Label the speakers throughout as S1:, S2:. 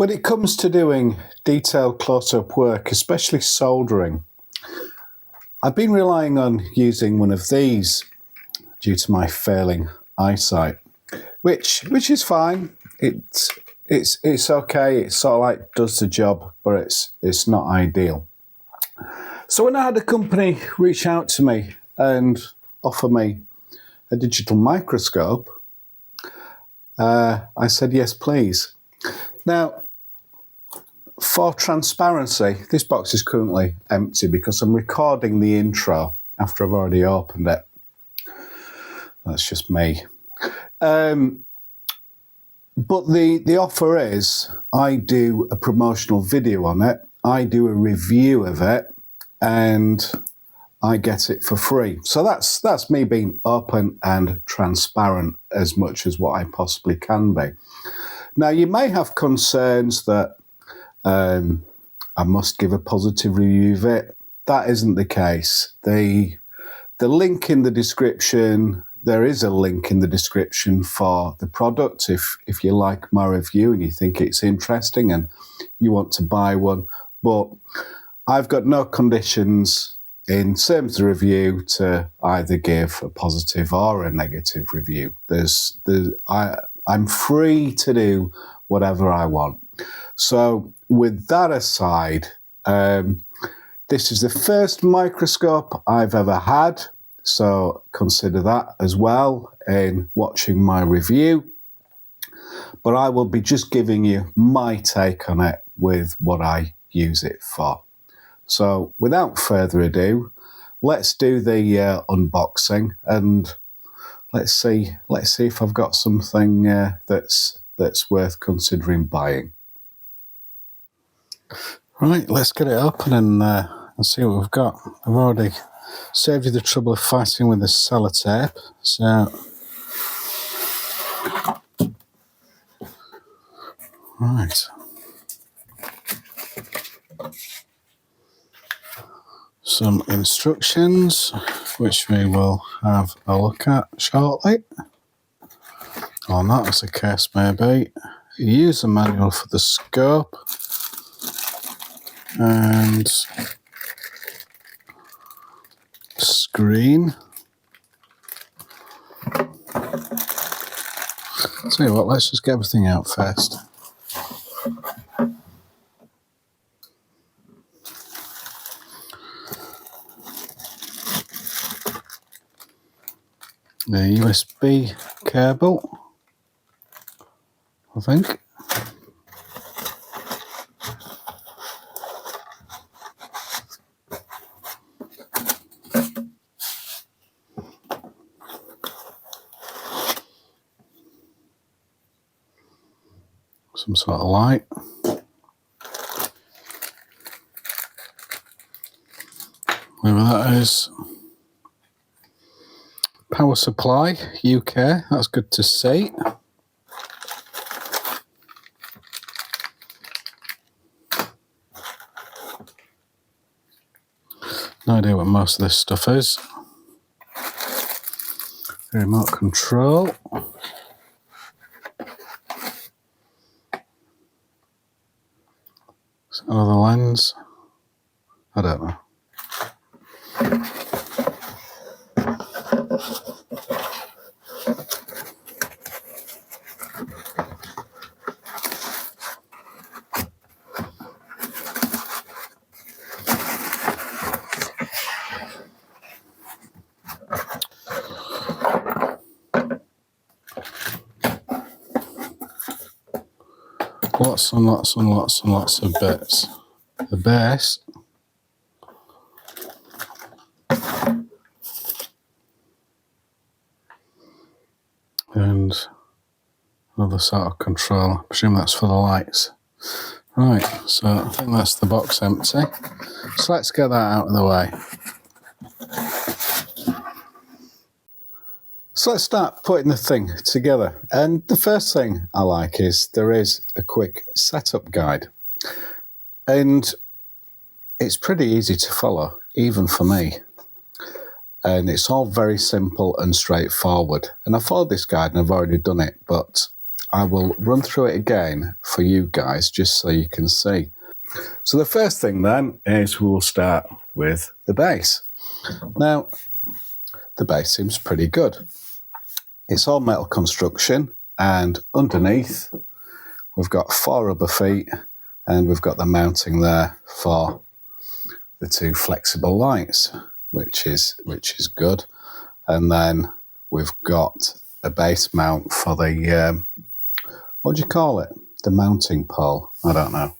S1: When it comes to doing detailed close-up work, especially soldering, I've been relying on using one of these due to my failing eyesight, which is fine. It's okay. It sort of like does the job, but it's not ideal. So when I had a company reach out to me and offer me a digital microscope, I said yes, please. Now, for transparency, this box is currently empty because I'm recording the intro after I've already opened it. That's just me. But the offer is I do a promotional video on it, I do a review of it, and I get it for free. So that's me being open and transparent as much as what I possibly can be. Now, you may have concerns that I must give a positive review of it. That isn't the case. The link in the description, there is a link in the description for the product if you like my review and you think it's interesting and you want to buy one. But I've got no conditions in terms of the review to either give a positive or a negative review. I'm free to do whatever I want. So with that aside, this is the first microscope I've ever had, so consider that as well in watching my review. But I will be just giving you my take on it with what I use it for. So without further ado, let's do the unboxing and let's see if I've got something that's worth considering buying. Right, let's get it open and see what we've got. I've already saved you the trouble of fighting with the sellotape, so right. Some instructions which we will have a look at shortly, or not as the case may be. User manual for the scope and screen. Tell you what, let's just get everything out first. The USB cable, I think. Some sort of light. Whatever that is. Power supply, UK, that's good to see. No idea what most of this stuff is. Remote control. Is that another lens? I don't know. Lots and lots and lots and lots of bits. The base. And another sort of control. I presume that's for the lights. Right, so I think that's the box empty. So let's get that out of the way. So let's start putting the thing together. And the first thing I like is there is a quick setup guide. And it's pretty easy to follow, even for me. And it's all very simple and straightforward. And I followed this guide and I've already done it, but I will run through it again for you guys just so you can see. So the first thing then is we'll start with the base. Now, the base seems pretty good. It's all metal construction, and underneath we've got 4 rubber feet, and we've got the mounting there for the 2 flexible lights, which is good. And then we've got a base mount for the what do you call it? The mounting pole. I don't know,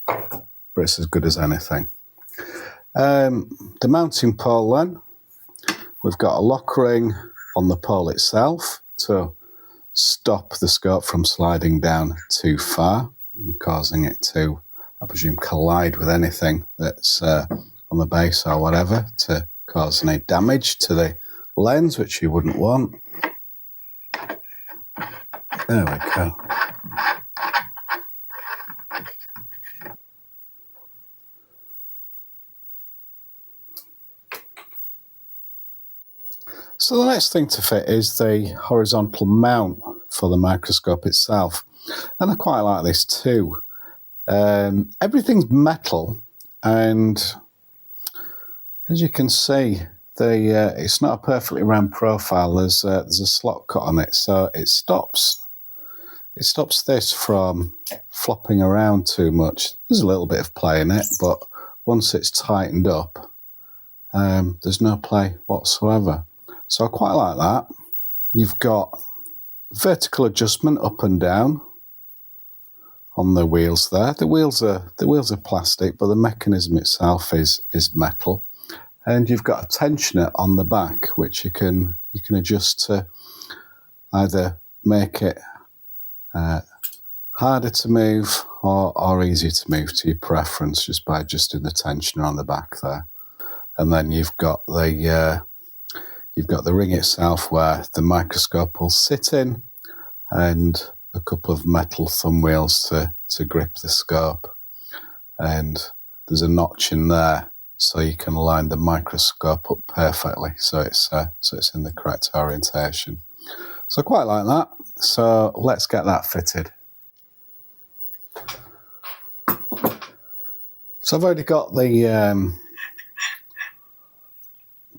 S1: but it's as good as anything. The mounting pole then, we've got a lock ring on the pole itself to stop the scope from sliding down too far and causing it to, I presume, collide with anything that's on the base or whatever, to cause any damage to the lens, which you wouldn't want. There we go. So the next thing to fit is the horizontal mount for the microscope itself. And I quite like this too. Everything's metal, and as you can see, it's not a perfectly round profile. There's a slot cut on it, so it stops this from flopping around too much. There's a little bit of play in it, but once it's tightened up, there's no play whatsoever. So I quite like that. You've got vertical adjustment up and down on the wheels there. The wheels are plastic, but the mechanism itself is metal. And you've got a tensioner on the back, which you can adjust to either make it harder to move or easier to move to your preference, just by adjusting the tensioner on the back there. And then you've got the ring itself where the microscope will sit in, and a couple of metal thumb wheels to grip the scope. And there's a notch in there so you can line the microscope up perfectly, so it's in the correct orientation. So I quite like that. So let's get that fitted. So I've already got the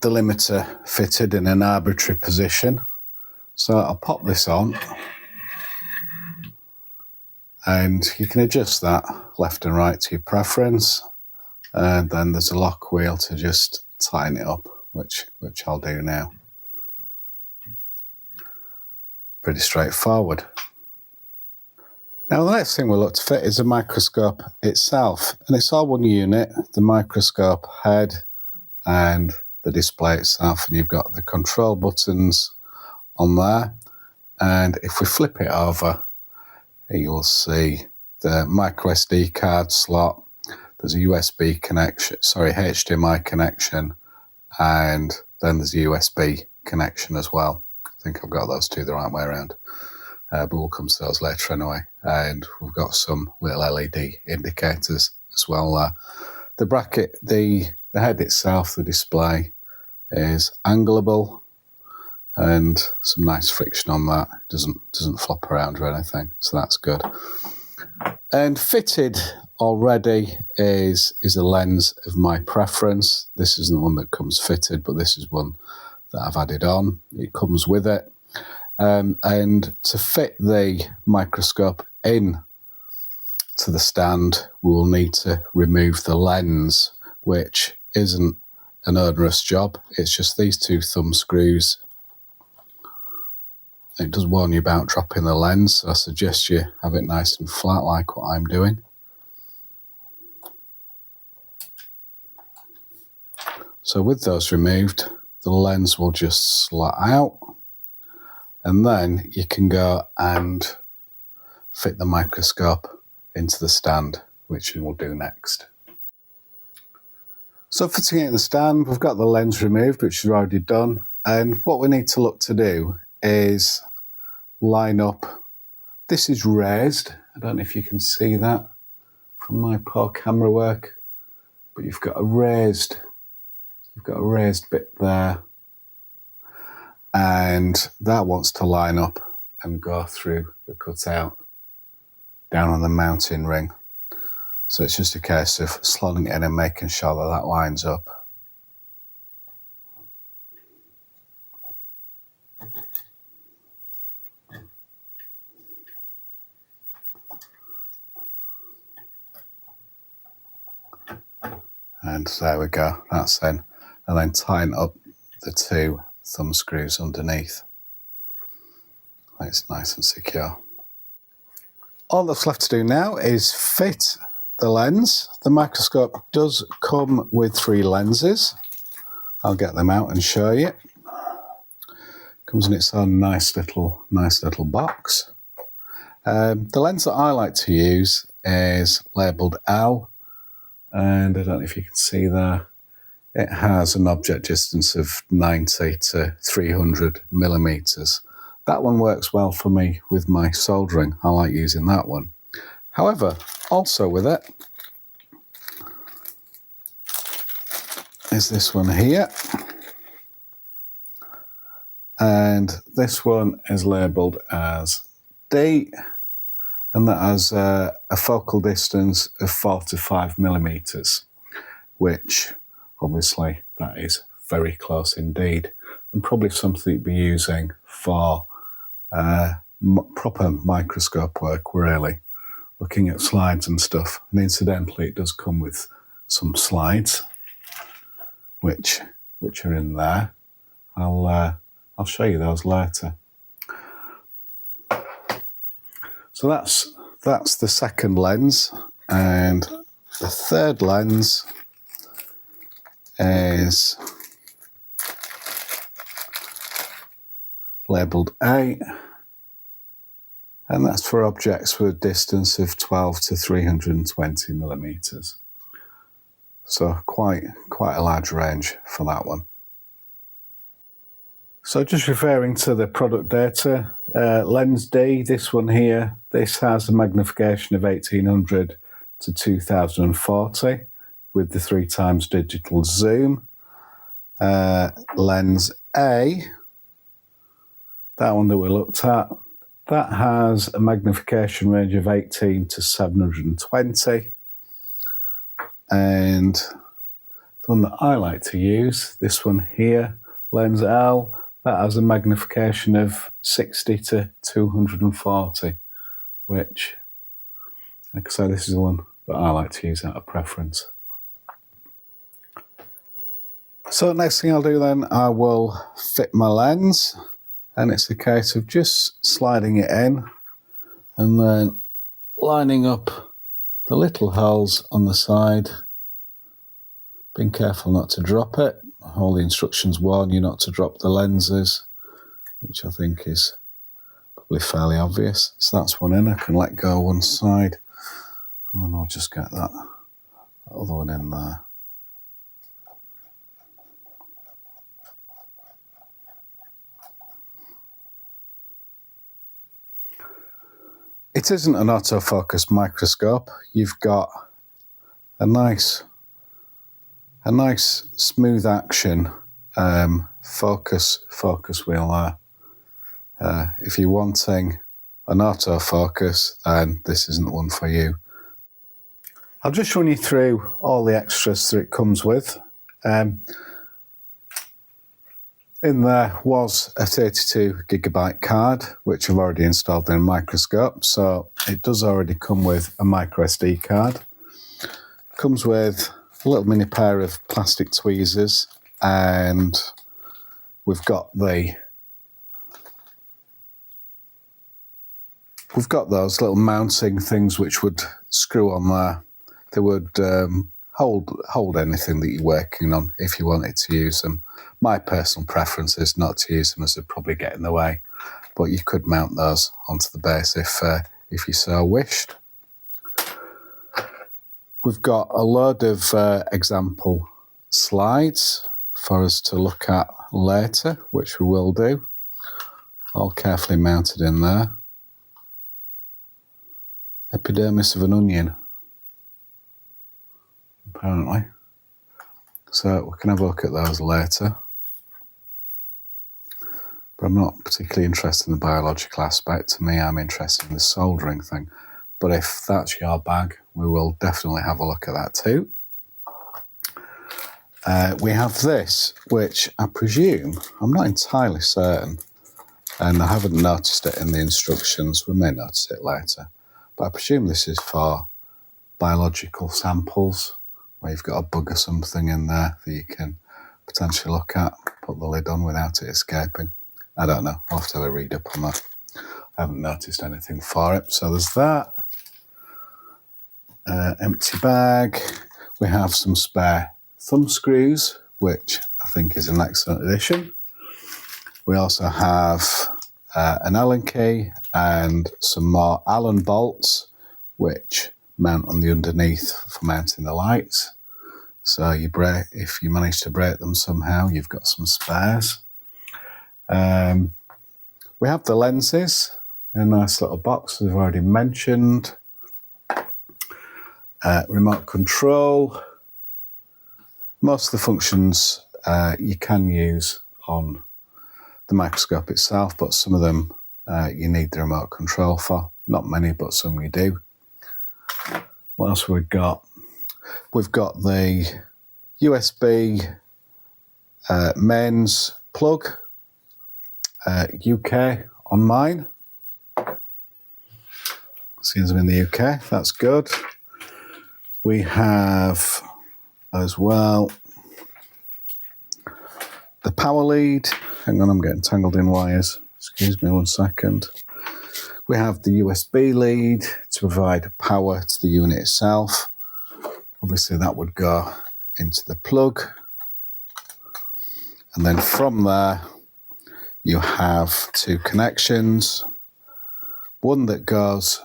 S1: limiter fitted in an arbitrary position. So I'll pop this on, and you can adjust that left and right to your preference. And then there's a lock wheel to just tighten it up, which I'll do now. Pretty straightforward. Now the next thing we'll look to fit is the microscope itself, and it's all one unit, the microscope head and the display itself, and you've got the control buttons on there. And if we flip it over, you'll see the micro SD card slot. There's a USB connection, HDMI connection, and then there's a USB connection as well. I think I've got those two the right way around, but we'll come to those later anyway. And we've got some little LED indicators as well there. The bracket, the head itself, the display, is angleable, and some nice friction on that. It doesn't flop around or anything, so that's good. And fitted already is a lens of my preference. This isn't the one that comes fitted, but this is one that I've added on. It comes with it. And to fit the microscope in to the stand, we will need to remove the lens, which isn't an onerous job. It's just these 2 thumb screws. It does warn you about dropping the lens, so I suggest you have it nice and flat like what I'm doing. So with those removed, the lens will just slot out, and then you can go and fit the microscope into the stand, which we will do next. So fitting it in the stand, we've got the lens removed, which is already done, and what we need to look to do is line up. This is raised. I don't know if you can see that from my poor camera work, but you've got a raised bit there, and that wants to line up and go through that cut out down on the mounting ring. So it's just a case of slotting it in and making sure that that lines up. And there we go, that's in. And then tighten up the two thumb screws underneath. It's nice and secure. All that's left to do now is fit the lens. The Microscope does come with 3 lenses. I'll get them out and show you. Comes in its own nice little box. The lens that I like to use is labelled L, and I don't know if you can see there. It has an object distance of 90 to 300 millimeters. That one works well for me with my soldering. I like using that one. However, also with it is this one here. And this one is labelled as D, and that has a focal distance of 45 millimeters, which obviously that is very close indeed, and probably something you'd be using for proper microscope work, really, looking at slides and stuff. And incidentally, it does come with some slides, which are in there. I'll show you those later. So that's the second lens, and the third lens is labelled A, and that's for objects with a distance of 12 to 320 millimeters. So quite a large range for that one. So just referring to the product data, lens D, this one here, this has a magnification of 1800 to 2040 with the 3x digital zoom. Lens A, that one that we looked at, that has a magnification range of 18 to 720. And the one that I like to use, this one here, lens L, that has a magnification of 60 to 240, which, like I say, this is the one that I like to use out of preference. So next thing I'll do then, I will fit my lens, and it's a case of just sliding it in and then lining up the little holes on the side, being careful not to drop it. All the instructions warn you not to drop the lenses, which I think is probably fairly obvious. So that's one in. I can let go one side, and then I'll just get that other one in there. It isn't an autofocus microscope. You've got a nice smooth action focus wheel there. If you're wanting an autofocus, then this isn't one for you. I'll just run you through all the extras that it comes with. In there was a 32GB card, which I've already installed in a Microscope, so it does already come with a microSD card. Comes with a little mini pair of plastic tweezers, and we've got those little mounting things which would screw on there. They would hold anything that you're working on if you wanted to use them. My personal preference is not to use them, as they'd probably get in the way, but you could mount those onto the base if you so wished. We've got a load of example slides for us to look at later, which we will do, all carefully mounted in there. Epidermis of an onion, apparently. So we can have a look at those later. but I'm not particularly interested in the biological aspect. To me, I'm interested in the soldering thing. But if that's your bag, we will definitely have a look at that too. We have this, which I presume, I'm not entirely certain, and I haven't noticed it in the instructions. We may notice it later, but I presume this is for biological samples, where you've got a bug or something in there that you can potentially look at, put the lid on without it escaping. I don't know, I'll have to have a read up on that. I haven't noticed anything for it. So there's that. Empty bag. We have some spare thumb screws, which I think is an excellent addition. We also have an Allen key and some more Allen bolts, which mount on the underneath for mounting the lights. So if you manage to break them somehow, you've got some spares. We have the lenses in a nice little box, as I've already mentioned. Remote control. Most of the functions you can use on the microscope itself, but some of them you need the remote control for. Not many, but some you do. What else have we got? We've got the USB mains plug, UK on mine. Seems I'm in the UK, that's good. We have as well the power lead. Hang on, I'm getting tangled in wires. Excuse me 1 second. We have the USB lead to provide power to the unit itself. Obviously that would go into the plug. And then from there, you have 2 connections. One that goes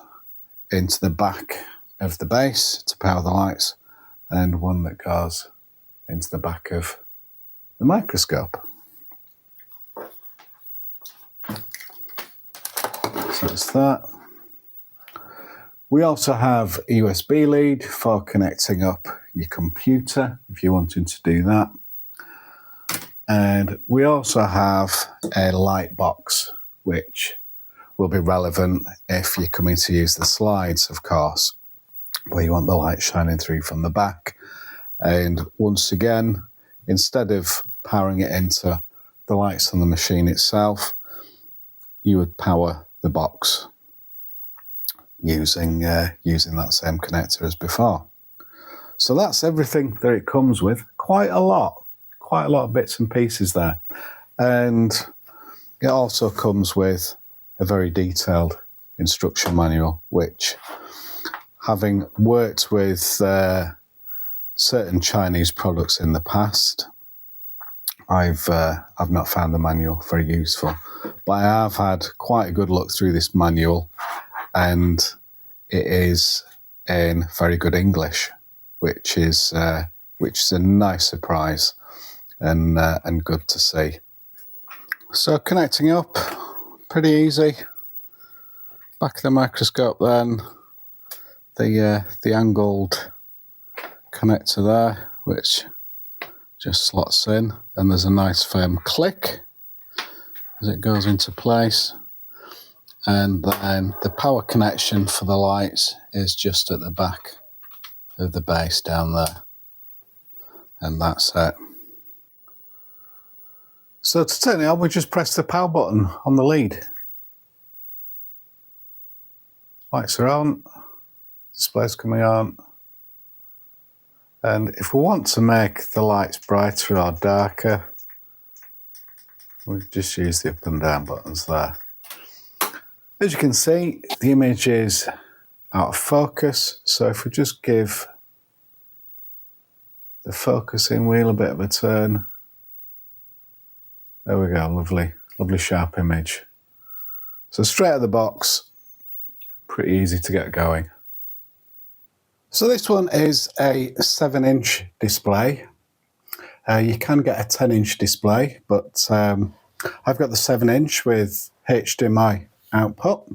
S1: into the back of the base to power the lights, and one that goes into the back of the microscope. So that's that. We also have a USB lead for connecting up your computer if you're wanting to do that. And we also have a light box, which will be relevant if you're coming to use the slides, of course, where you want the light shining through from the back. And once again, instead of powering it into the lights on the machine itself, you would power the box using that same connector as before. So that's everything that it comes with. Quite a lot of bits and pieces there. And it also comes with a very detailed instruction manual, which, having worked with certain Chinese products in the past, I've not found the manual very useful, but I have had quite a good look through this manual, and it is in very good English, which is a nice surprise and good to see. So connecting up, pretty easy. Back of the microscope then, the angled connector there, which just slots in, and there's a nice firm click as it goes into place. And then the power connection for the lights is just at the back of the base down there, and that's it. So to turn it on, we just press the power button on the lead. Lights are on, display's coming on. And if we want to make the lights brighter or darker, we just use the up and down buttons there. As you can see, the image is out of focus. So if we just give the focusing wheel a bit of a turn, there we go, lovely sharp image. So straight out of the box, pretty easy to get going. So this one is a 7-inch display. You can get a 10-inch display, but I've got the 7-inch with HDMI Output.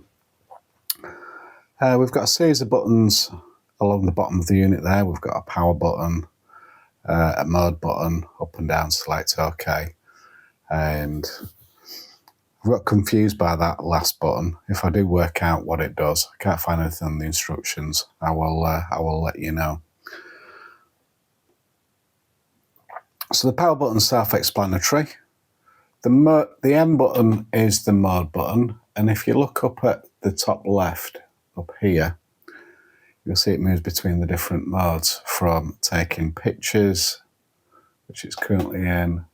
S1: We've got a series of buttons along the bottom of the unit there. We've got a power button, a mode button, up and down, select OK. And got confused by that last button. If I do work out what it does, I can't find anything on the instructions, I will let you know. So the power button's self-explanatory. The M button is the mode button, and if you look up at the top left, up here, you'll see it moves between the different modes, from taking pictures, which it's currently in,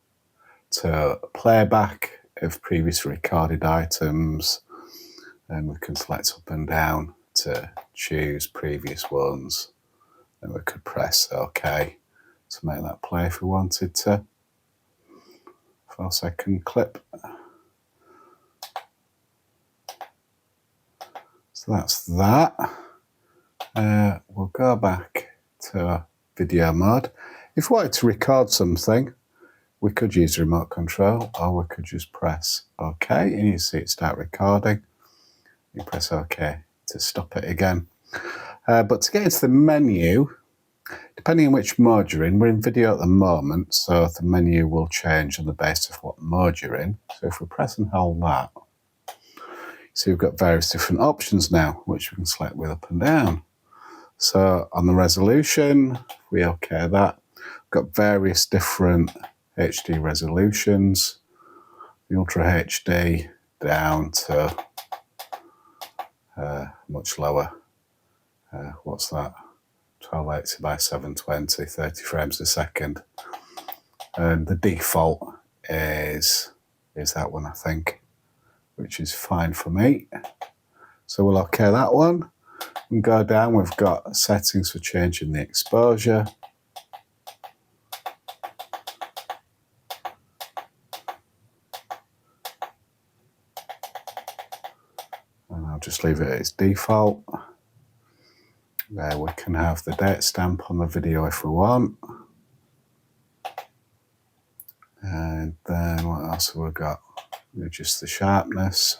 S1: to playback of previously recorded items, and we can select up and down to choose previous ones, and we could press OK to make that play if we wanted to. 4-second clip. So that's that. We'll go back to video mode. If we wanted to record something, we could use the remote control, or we could just press OK, and you see it start recording. You press OK to stop it again. But to get into the menu, depending on which mode you're in, we're in video at the moment, so the menu will change on the basis of what mode you're in. So if we press and hold that, so we've got various different options now, which we can select with up and down. So on the resolution, we OK that. We've got various different HD resolutions, the Ultra HD down to much lower. What's that? 1280 by 720, 30 frames a second. And the default is that one, I think, which is fine for me. So we'll OK that one. And go down, we've got settings for changing the exposure. And I'll just leave it at its default. There we can have the date stamp on the video if we want. And then what else have we got? Just the sharpness.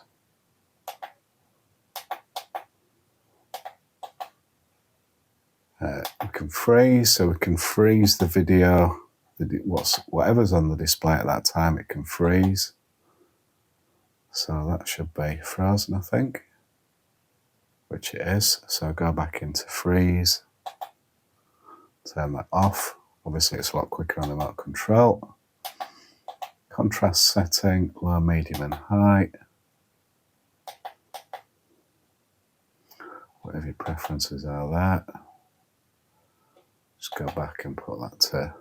S1: We can freeze, so we can freeze the video. Whatever's on the display at that time, it can freeze. So that should be frozen, I think, which it is. So go back into freeze, turn that off. Obviously it's a lot quicker on the remote control. Contrast setting, low, medium and high. Whatever your preferences are there. Just go back and put that to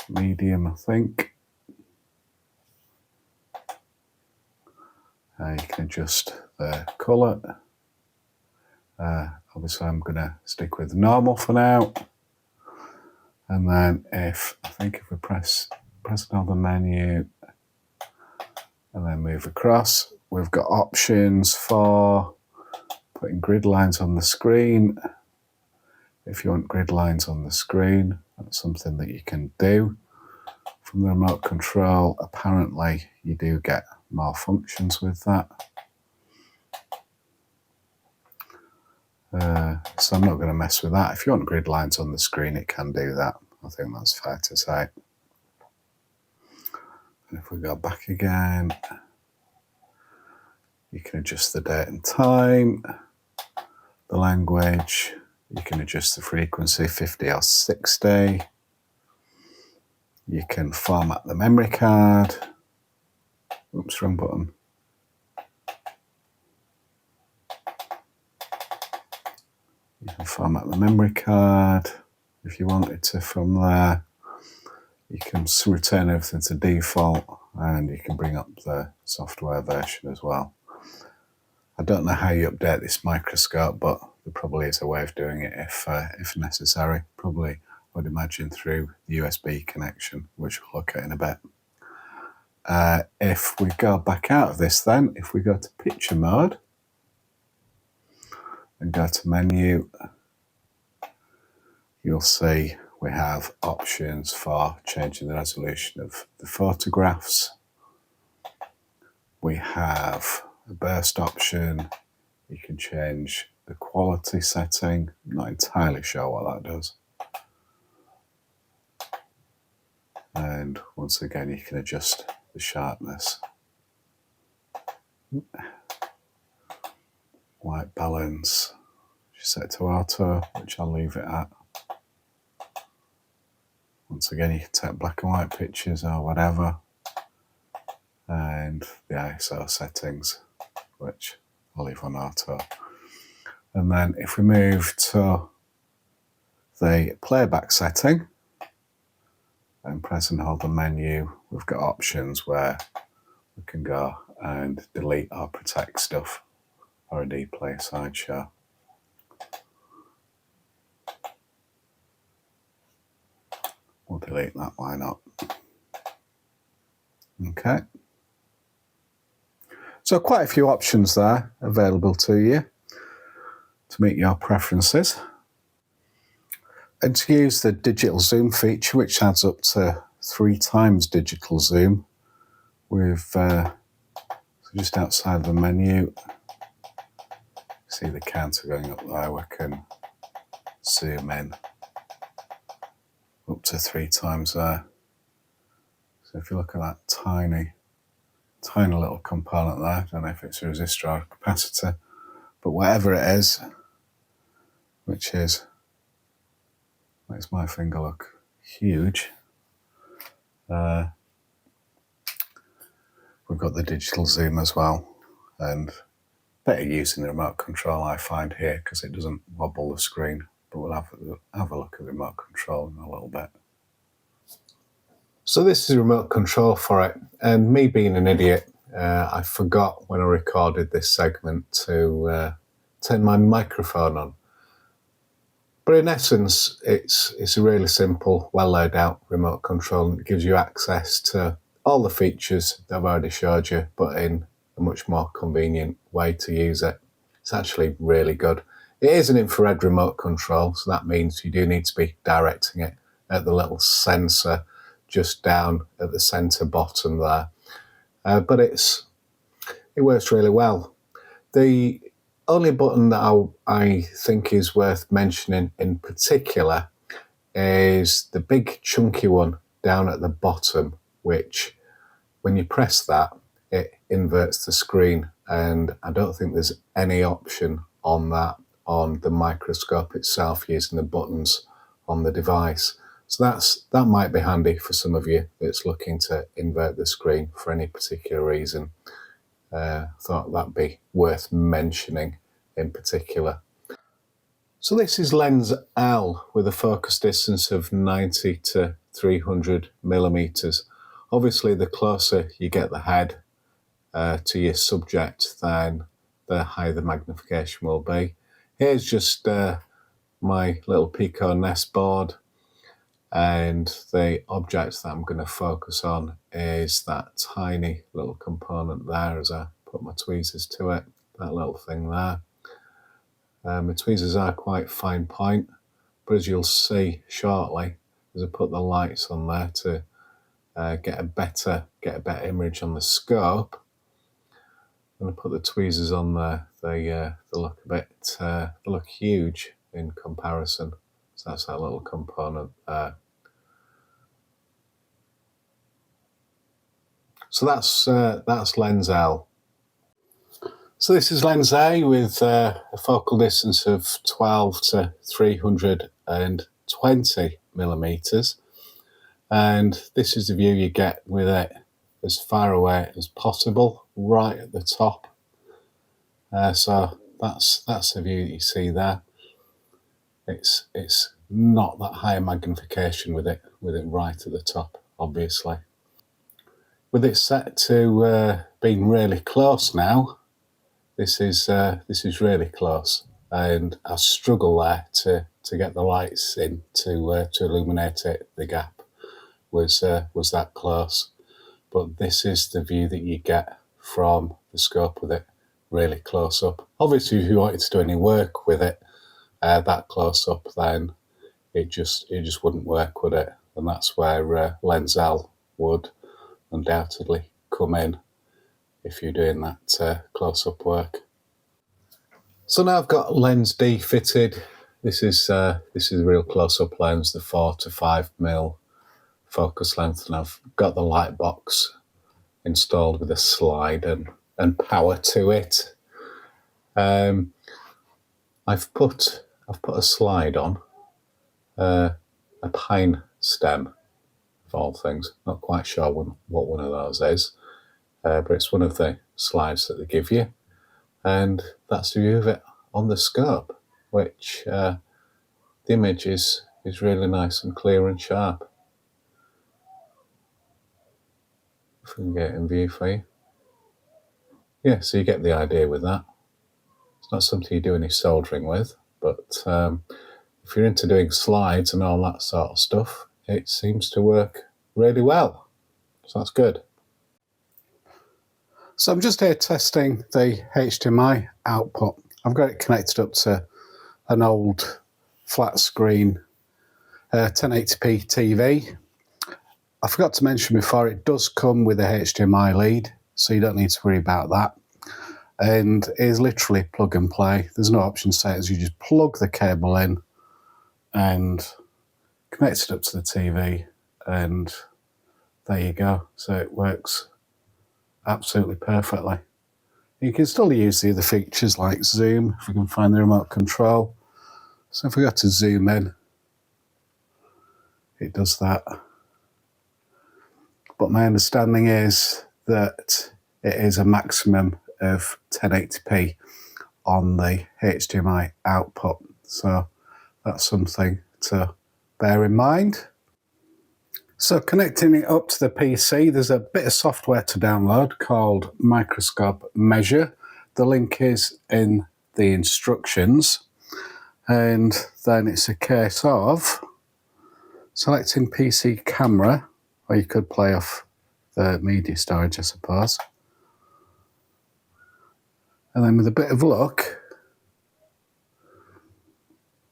S1: medium, I think. You can adjust the colour. Obviously I'm going to stick with normal for now. And then I think if we press another menu and then move across, we've got options for putting grid lines on the screen. If you want grid lines on the screen, that's something that you can do from the remote control. Apparently you do get more functions with that. So I'm not going to mess with that. If you want grid lines on the screen, it can do that. I think that's fair to say. And if we go back again, you can adjust the date and time, the language, you can adjust the frequency, 50 or 60. You can format the memory card. Oops, wrong button. You can format the memory card if you wanted to from there. You can return everything to default, and you can bring up the software version as well. I don't know how you update this Microscope, but there probably is a way of doing it if necessary. Probably, I would imagine, through the USB connection, which we'll look at in a bit. If we go back out of this then, if we go to picture mode and go to menu, you'll see we have options for changing the resolution of the photographs. We have a burst option. You can change the quality setting. I'm not entirely sure what that does. And once again, you can adjust the sharpness. white balance, set to auto, which I'll leave it at. Once again, you can take black and white pictures or whatever, and the ISO settings, which I'll leave on auto. And then if we move to the playback setting and press and hold the menu, we've got options where we can go and delete or protect stuff or a deplay slideshow. We'll delete that, why not? Okay. So quite a few options there available to you to meet your preferences. And to use the digital zoom feature, which adds up to 3 times digital zoom, we've so just outside the menu, see the counter going up there, we can zoom in up to 3 times there. So if you look at that tiny little component there, I don't know if it's a resistor or a capacitor, but whatever it is, which is, makes my finger look huge. We've got the digital zoom as well, and better using the remote control I find here because it doesn't wobble the screen, but we'll have a look at the remote control in a little bit. So this is a remote control for it, and me being an idiot, I forgot when I recorded this segment to turn my microphone on. But in essence, it's a really simple, well laid out remote control, and it gives you access to all the features that I've already showed you, but in a much more convenient way to use it. It's actually really good. It is an infrared remote control, so that means you do need to be directing it at the little sensor just down at the center bottom there. But it works really well. The only button that I think is worth mentioning in particular is the big chunky one down at the bottom, which when you press that, it inverts the screen, and I don't think there's any option on that on the microscope itself using the buttons on the device. So that might be handy for some of you that's looking to invert the screen for any particular reason. Thought that'd be worth mentioning in particular. So this is lens L with a focus distance of 90 to 300 millimeters. Obviously, the closer you get the head to your subject, then the higher the magnification will be. Here's just my little Pico Nest board, and the object that I'm going to focus on is that tiny little component there as I put my tweezers to it, that little thing there. My tweezers are quite fine point, but as you'll see shortly, as I put the lights on there to get a better image on the scope, when I put the tweezers on there, they look a bit, they look huge in comparison. So that's that little component there. So that's lens L. So this is lens A with a focal distance of 12 to 320 millimeters. And this is the view you get with it as far away as possible, right at the top. So that's the view that you see there. It's not that high a magnification with it right at the top, obviously. With it set to being really close now, this is really close, and I struggle there to get the lights in to illuminate it. The gap was that close, but this is the view that you get from the scope with it really close up. Obviously, if you wanted to do any work with it that close up, then it just wouldn't work, would it? And that's where lens L would undoubtedly come in if you're doing that close-up work. So now I've got lens D fitted. This is a real close-up lens, the 4 to 5mm focus length, and I've got the light box installed with a slide, and and power to it. I've put a slide on, a pine stem of all things. Not quite sure what one of those is, but it's one of the slides that they give you, and that's the view of it on the scope, which the image is really nice and clear and sharp. If we can get it in view for you. Yeah, so you get the idea with that. It's not something you do any soldering with, but if you're into doing slides and all that sort of stuff, it seems to work really well. So that's good. So I'm just here testing the HDMI output. I've got it connected up to an old flat screen 1080p TV. I forgot to mention before, it does come with a HDMI lead, so you don't need to worry about that. And it is literally plug and play. There's no option settings. You just plug the cable in and connect it up to the TV, and there you go. So it works absolutely perfectly. You can still use the other features like zoom, if we can find the remote control. So if we go to zoom in, it does that. But my understanding is that it is a maximum of 1080p on the HDMI output. So that's something to bear in mind. So connecting it up to the PC, there's a bit of software to download called Microscope Measure. The link is in the instructions. And then it's a case of selecting PC camera, or you could play off the media storage, I suppose. And then with a bit of luck,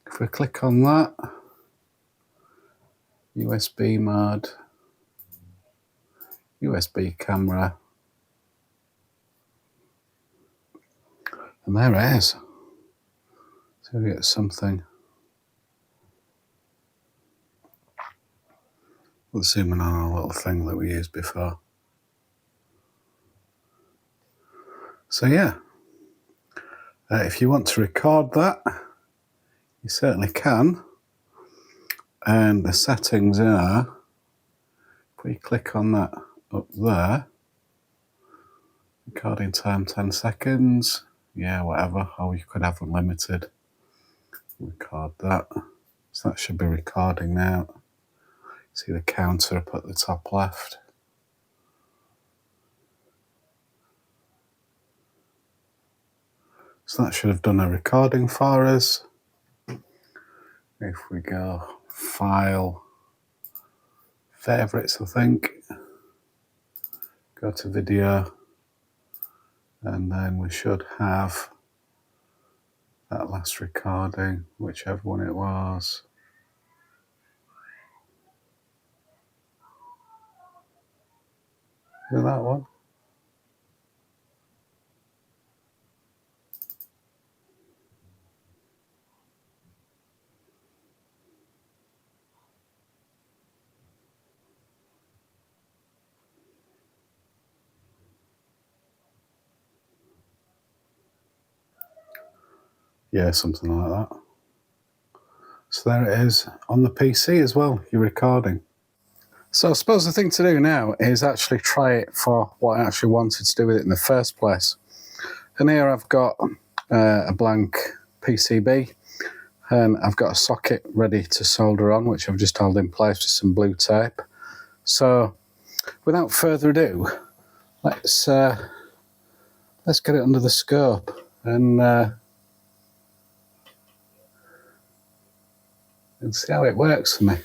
S1: if we click on that, USB mode, USB camera, and there it is. So we get something. Let's zoom in on our little thing that we used before. So yeah, if you want to record that, you certainly can. And the settings are, if we click on that up there, recording time 10 seconds, yeah, whatever, or you could have unlimited. Record that. So that should be recording now. See the counter up at the top left. So that should have done a recording for us. If we go File, Favorites, I think. Go to Video. And then we should have that last recording, whichever one it was. Is it that one? Yeah, something like that. So there it is on the PC as well, you're recording. So I suppose the thing to do now is actually try it for what I actually wanted to do with it in the first place. And here I've got a blank PCB, and I've got a socket ready to solder on, which I've just held in place with some blue tape. So without further ado, let's get it under the scope and see how it works for me.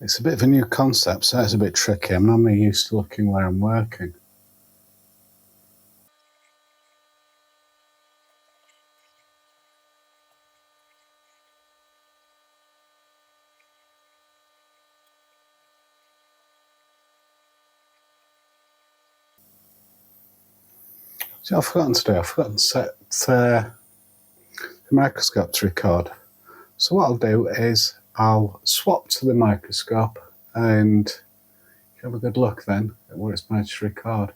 S1: It's a bit of a new concept, so it's a bit tricky. I'm not really used to looking where I'm working. I've forgotten to do. I've forgotten to set the microscope to record. So what I'll do is I'll swap to the microscope and have a good look then at what it's managed to record.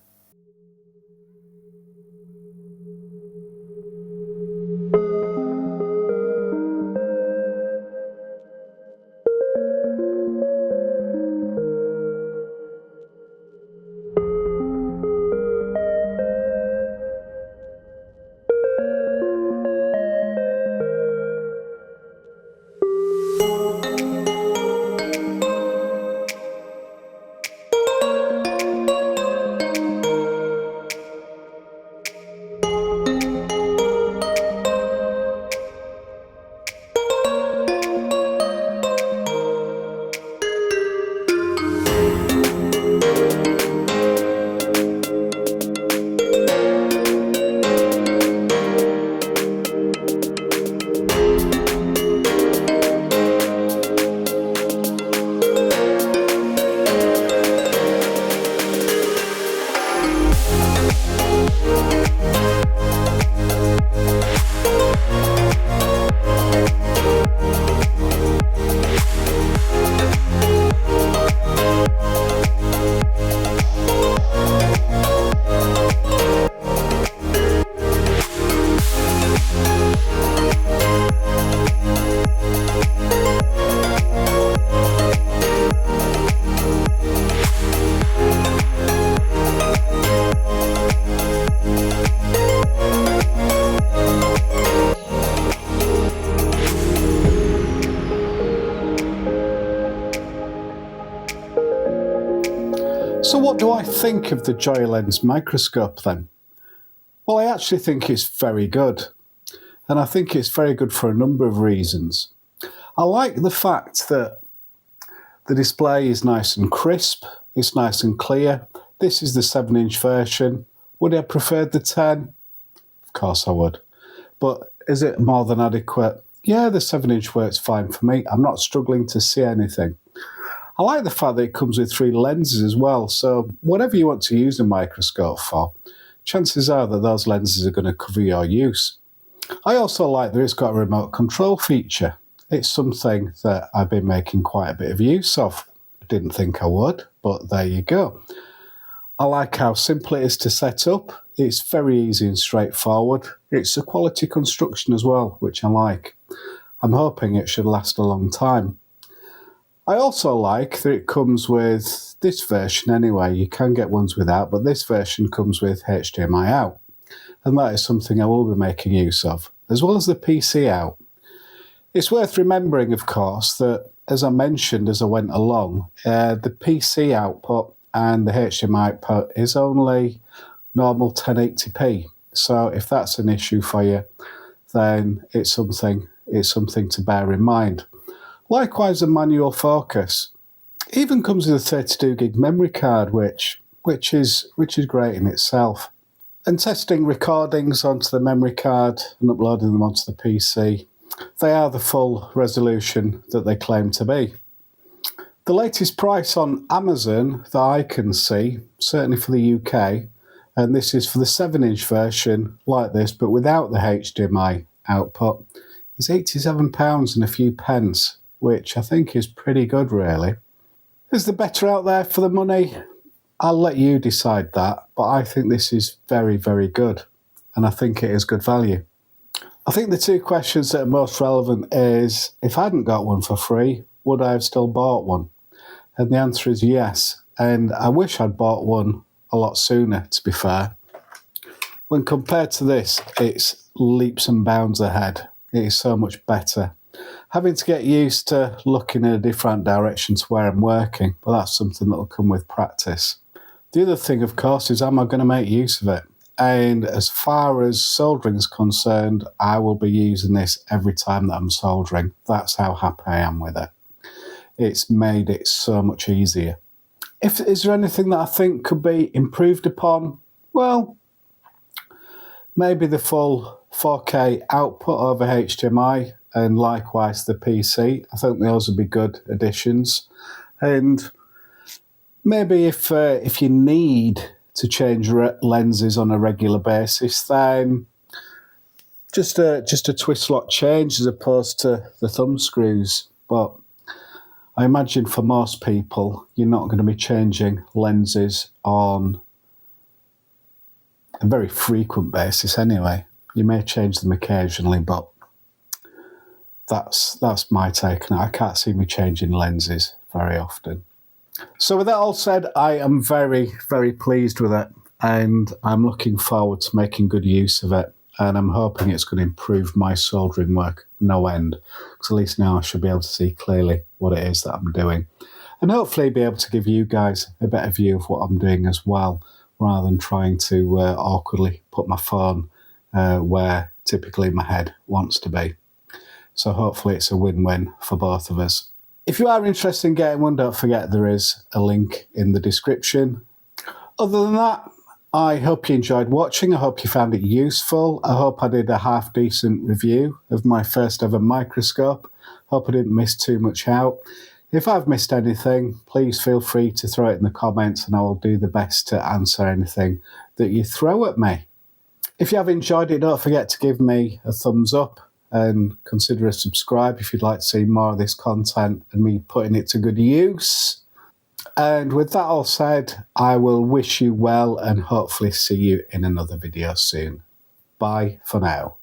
S1: So what do I think of the JOYALENS microscope then? Well, I actually think it's very good. And I think it's very good for a number of reasons. I like the fact that the display is nice and crisp, it's nice and clear. This is the 7-inch version. Would I have preferred the 10? Of course I would. But is it more than adequate? Yeah, the 7-inch works fine for me. I'm not struggling to see anything. I like the fact that it comes with 3 lenses as well, so whatever you want to use a microscope for, chances are that those lenses are going to cover your use. I also like that it's got a remote control feature. It's something that I've been making quite a bit of use of. I didn't think I would, but there you go. I like how simple it is to set up. It's very easy and straightforward. It's a quality construction as well, which I like. I'm hoping it should last a long time. I also like that it comes with this version anyway. You can get ones without, but this version comes with HDMI out. And that is something I will be making use of, as well as the PC out. It's worth remembering, of course, that as I mentioned as I went along, the PC output and the HDMI output is only normal 1080p. So if that's an issue for you, then it's something to bear in mind. Likewise, the manual focus even comes with a 32 gig memory card, which is great in itself. And testing recordings onto the memory card and uploading them onto the PC, they are the full resolution that they claim to be. The latest price on Amazon that I can see, certainly for the UK, and this is for the 7-inch version like this, but without the HDMI output, is £87 and a few pence, which I think is pretty good, really. Is there better out there for the money? I'll let you decide that, but I think this is very, very good, and I think it is good value. I think the 2 questions that are most relevant is, if I hadn't got one for free, would I have still bought one? And the answer is yes, and I wish I'd bought one a lot sooner, to be fair. When compared to this, it's leaps and bounds ahead. It is so much better. Having to get used to looking in a different direction to where I'm working, but that's something that will come with practice. The other thing, of course, is am I going to make use of it? And as far as soldering is concerned, I will be using this every time that I'm soldering. That's how happy I am with it. It's made it so much easier. Is there anything that I think could be improved upon? Well, maybe the full 4K output over HDMI, and likewise the PC. I think those would be good additions. And maybe if you need to change lenses on a regular basis, then just a twist lock change as opposed to the thumb screws. But I imagine for most people, you're not going to be changing lenses on a very frequent basis anyway. You may change them occasionally, but that's my take on it. I can't see me changing lenses very often. So with that all said, I am very, very pleased with it, and I'm looking forward to making good use of it, and I'm hoping it's going to improve my soldering work no end, because at least now I should be able to see clearly what it is that I'm doing, and hopefully be able to give you guys a better view of what I'm doing as well, rather than trying to awkwardly put my phone where typically my head wants to be. So hopefully it's a win-win for both of us. If you are interested in getting one, don't forget there is a link in the description. Other than that, I hope you enjoyed watching. I hope you found it useful. I hope I did a half-decent review of my first ever microscope. Hope I didn't miss too much out. If I've missed anything, please feel free to throw it in the comments, and I will do the best to answer anything that you throw at me. If you have enjoyed it, don't forget to give me a thumbs up and consider a subscribe if you'd like to see more of this content and me putting it to good use. And with that all said, I will wish you well and hopefully see you in another video soon. Bye for now.